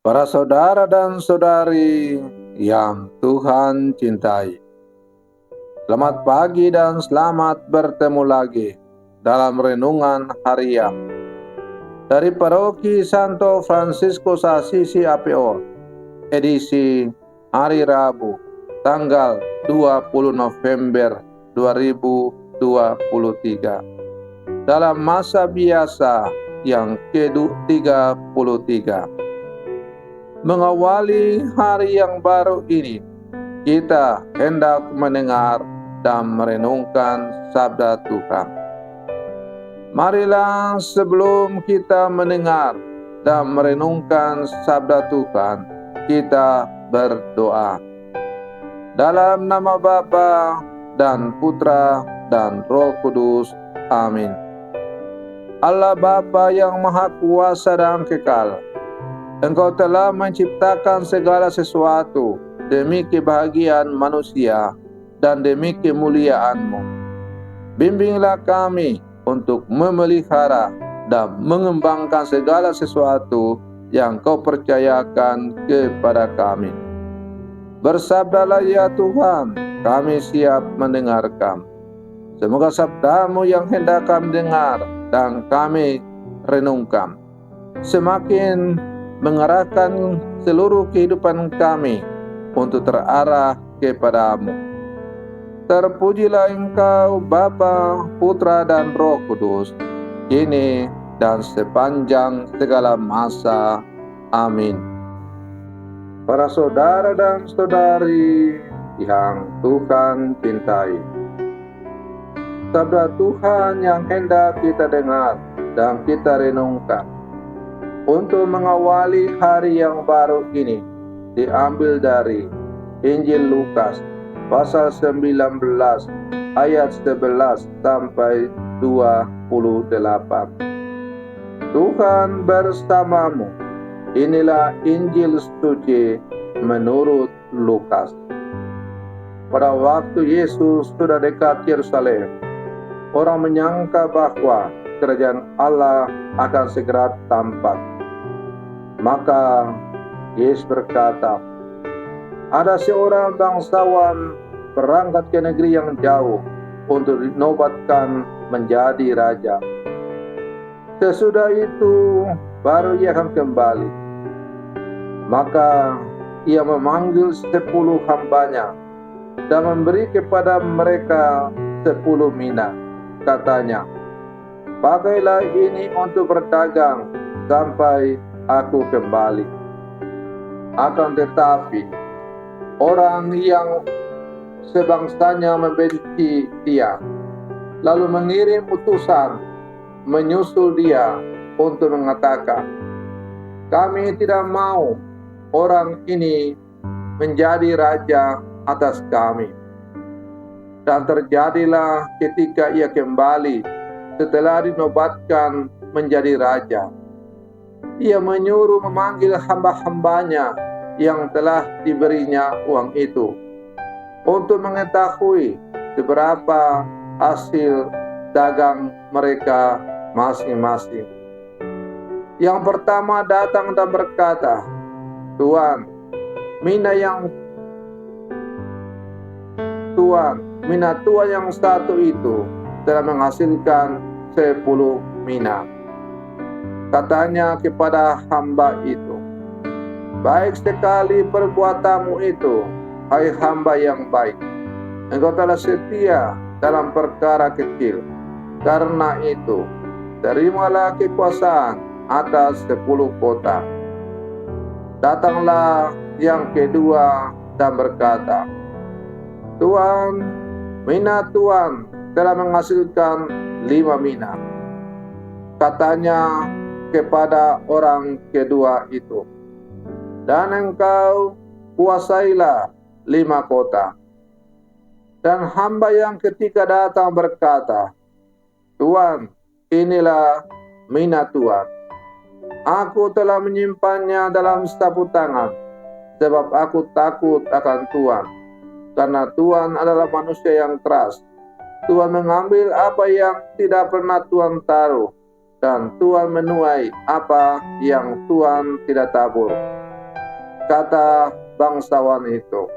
Para saudara dan saudari yang Tuhan cintai, selamat pagi dan selamat bertemu lagi dalam renungan harian dari Paroki Santo Fransiskus Assisi APO, edisi hari Rabu, tanggal 20 November 2023, dalam masa biasa yang ke-33. Mengawali hari yang baru ini, kita hendak mendengar dan merenungkan sabda Tuhan. Marilah sebelum kita mendengar dan merenungkan sabda Tuhan, kita berdoa. Dalam nama Bapa dan Putra dan Roh Kudus. Amin. Allah Bapa yang Maha Kuasa dan Kekal, Engkau telah menciptakan segala sesuatu demi kebahagiaan manusia dan demi kemuliaan-Mu. Bimbinglah kami untuk memelihara dan mengembangkan segala sesuatu yang Kau percayakan kepada kami. Bersabdalah ya Tuhan, kami siap mendengarkan. Semoga sabda-Mu yang hendak kami dengar dan kami renungkan semakin mengarahkan seluruh kehidupan kami untuk terarah kepada-Mu. Terpujilah Engkau Bapa, Putra dan Roh Kudus, kini dan sepanjang segala masa. Amin. Para saudara dan saudari yang Tuhan cintai, sabda Tuhan yang hendak kita dengar dan kita renungkan untuk mengawali hari yang baru ini diambil dari Injil Lukas pasal 19 ayat 11 sampai 28. Tuhan bersamamu. Inilah Injil suci menurut Lukas. Pada waktu Yesus sudah dekat Yerusalem, orang menyangka bahwa kerajaan Allah akan segera tampak. Maka Yesus berkata, ada seorang bangsawan berangkat ke negeri yang jauh untuk dinobatkan menjadi raja. Sesudah itu baru ia akan kembali. Maka ia memanggil 10 hambanya dan memberi kepada mereka 10 mina. Katanya, pakailah ini untuk berdagang sampai aku kembali. Akan tetapi orang yang sebangsanya membenci dia, lalu mengirim utusan menyusul dia untuk mengatakan, kami tidak mau orang ini menjadi raja atas kami. Dan terjadilah ketika ia kembali setelah dinobatkan menjadi raja, ia menyuruh memanggil hamba-hambanya yang telah diberinya uang itu untuk mengetahui seberapa hasil dagang mereka masing-masing. Yang pertama datang dan berkata, Tuan, mina tuan yang satu itu telah menghasilkan 10 mina. Katanya kepada hamba itu, baik sekali perbuatanmu itu, hai hamba yang baik. Engkau telah setia dalam perkara kecil. Karena itu, terimalah kekuasaan atas 10 kota. Datanglah yang kedua dan berkata, Tuan, mina tuan telah menghasilkan 5 mina. Katanya kepada orang kedua itu, dan engkau kuasailah 5 kota. Dan hamba yang ketiga datang berkata, Tuan, inilah mina tuan. Aku telah menyimpannya dalam sapu tangan, sebab aku takut akan Tuan, karena Tuan adalah manusia yang keras. Tuhan mengambil apa yang tidak pernah Tuhan taruh, dan Tuhan menuai apa yang Tuhan tidak tabur. kata bangsawan itu,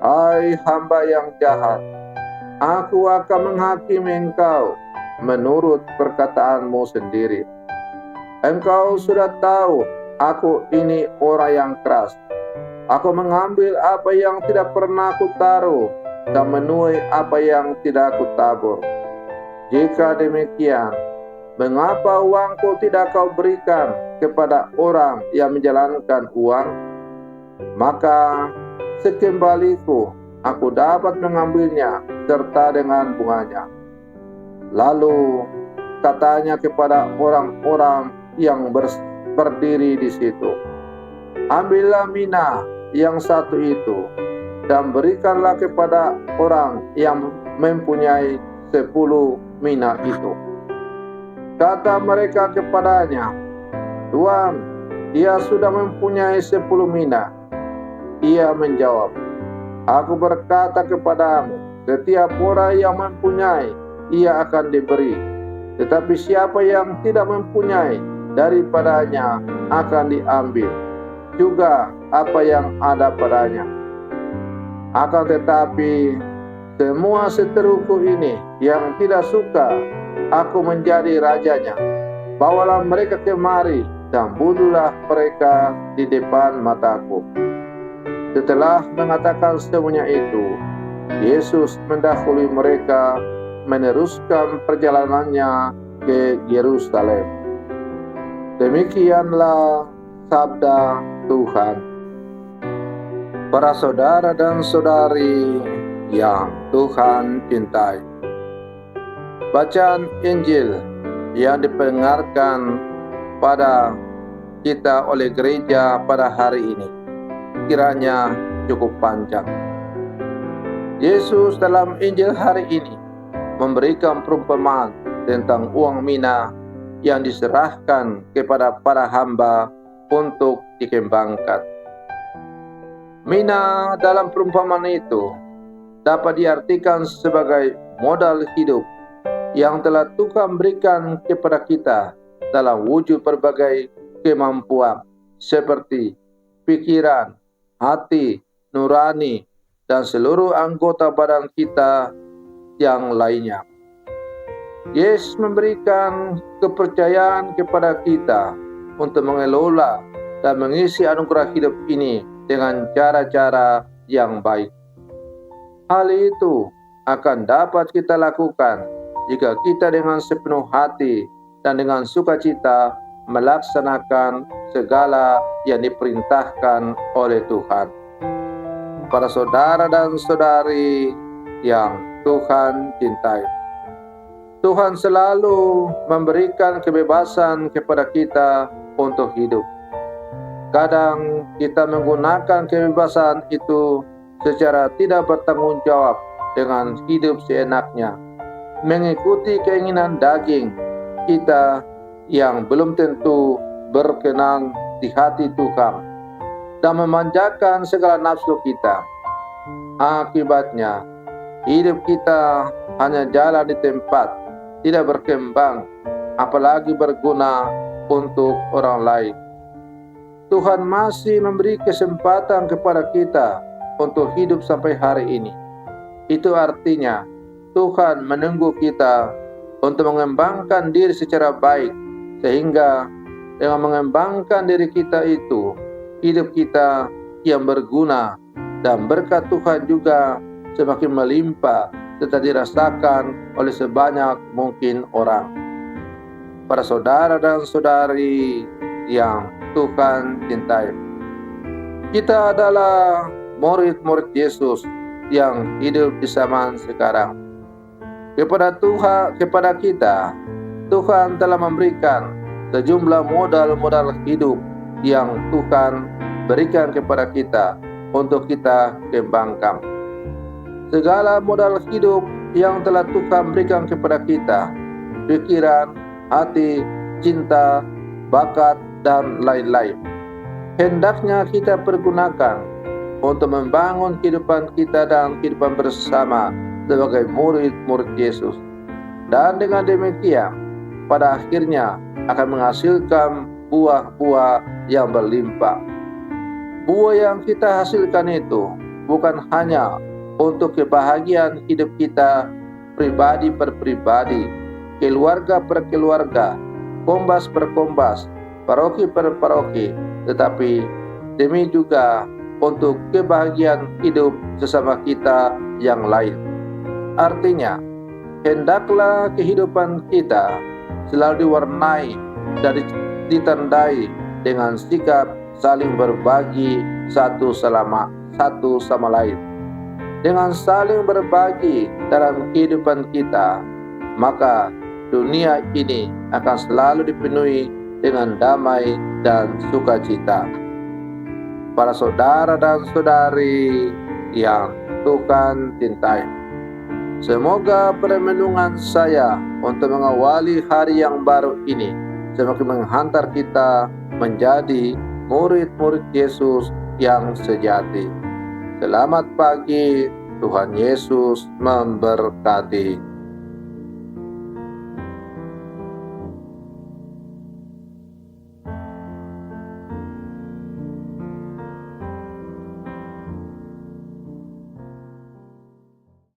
"Hai hamba yang jahat, aku akan menghakimi engkau menurut perkataanmu sendiri. Engkau sudah tahu aku ini orang yang keras. Aku mengambil apa yang tidak pernah kutaruh dan menuai apa yang tidak kutabur. Jika demikian, mengapa uangku tidak kau berikan kepada orang yang menjalankan uang? Maka sekembaliku aku dapat mengambilnya serta dengan bunganya." Lalu katanya kepada orang-orang yang berdiri di situ, "Ambillah mina yang satu itu dan berikanlah kepada orang yang mempunyai 10 mina itu." Kata mereka kepadanya, "Tuan, ia sudah mempunyai 10 mina." Ia menjawab, "Aku berkata kepadamu, setiap orang yang mempunyai, ia akan diberi. Tetapi siapa yang tidak mempunyai, daripadanya akan diambil juga apa yang ada padanya. Akan tetapi semua seteruku ini yang tidak suka aku menjadi rajanya, bawalah mereka kemari dan bunuhlah mereka di depan mataku." Setelah mengatakan semuanya itu, Yesus mendahului mereka meneruskan perjalanannya ke Yerusalem. Demikianlah sabda Tuhan. Para saudara dan saudari yang Tuhan cintai, bacaan Injil yang dipendengarkan pada kita oleh gereja pada hari ini kiranya cukup panjang. Yesus dalam Injil hari ini memberikan perumpamaan tentang uang mina yang diserahkan kepada para hamba untuk dikembangkan. Mina dalam perumpamaan itu dapat diartikan sebagai modal hidup yang telah Tuhan berikan kepada kita dalam wujud berbagai kemampuan seperti pikiran, hati, nurani, dan seluruh anggota badan kita yang lainnya. Yesus memberikan kepercayaan kepada kita untuk mengelola dan mengisi anugerah hidup ini dengan cara-cara yang baik. Hal itu akan dapat kita lakukan jika kita dengan sepenuh hati dan dengan sukacita melaksanakan segala yang diperintahkan oleh Tuhan. Para saudara dan saudari yang Tuhan cintai, Tuhan selalu memberikan kebebasan kepada kita untuk hidup. Kadang kita menggunakan kebebasan itu secara tidak bertanggung jawab dengan hidup seenaknya, mengikuti keinginan daging kita yang belum tentu berkenan di hati Tuhan, dan memanjakan segala nafsu kita. Akibatnya, hidup kita hanya jalan di tempat, tidak berkembang, apalagi berguna untuk orang lain. Tuhan masih memberi kesempatan kepada kita untuk hidup sampai hari ini. Itu artinya Tuhan menunggu kita untuk mengembangkan diri secara baik, sehingga dengan mengembangkan diri kita itu, hidup kita yang berguna dan berkat Tuhan juga semakin melimpah serta dirasakan oleh sebanyak mungkin orang. Para saudara dan saudari yang Tuhan cintai, kita adalah murid-murid Yesus yang hidup di zaman sekarang. Kepada kita, Tuhan telah memberikan sejumlah modal-modal hidup yang Tuhan berikan kepada kita untuk kita kembangkan. Segala modal hidup yang telah Tuhan berikan kepada kita, pikiran, hati, cinta, bakat, dan lain-lain, hendaknya kita pergunakan untuk membangun kehidupan kita dan kehidupan bersama sebagai murid-murid Yesus. Dan dengan demikian, pada akhirnya akan menghasilkan buah-buah yang berlimpah. buah yang kita hasilkan itu bukan hanya untuk kebahagiaan hidup kita pribadi per pribadi, keluarga per keluarga, kombas per kombas, paroki per paroki, tetapi demi juga untuk kebahagiaan hidup sesama kita yang lain. Artinya, hendaklah kehidupan kita selalu diwarnai dan ditandai dengan sikap saling berbagi satu sama lain. Dengan saling berbagi dalam kehidupan kita, maka dunia ini akan selalu dipenuhi dengan damai dan sukacita. Para saudara dan saudari yang Tuhan cintai, semoga perenungan saya untuk mengawali hari yang baru ini semakin menghantar kita menjadi murid-murid Yesus yang sejati. Selamat pagi, Tuhan Yesus memberkati.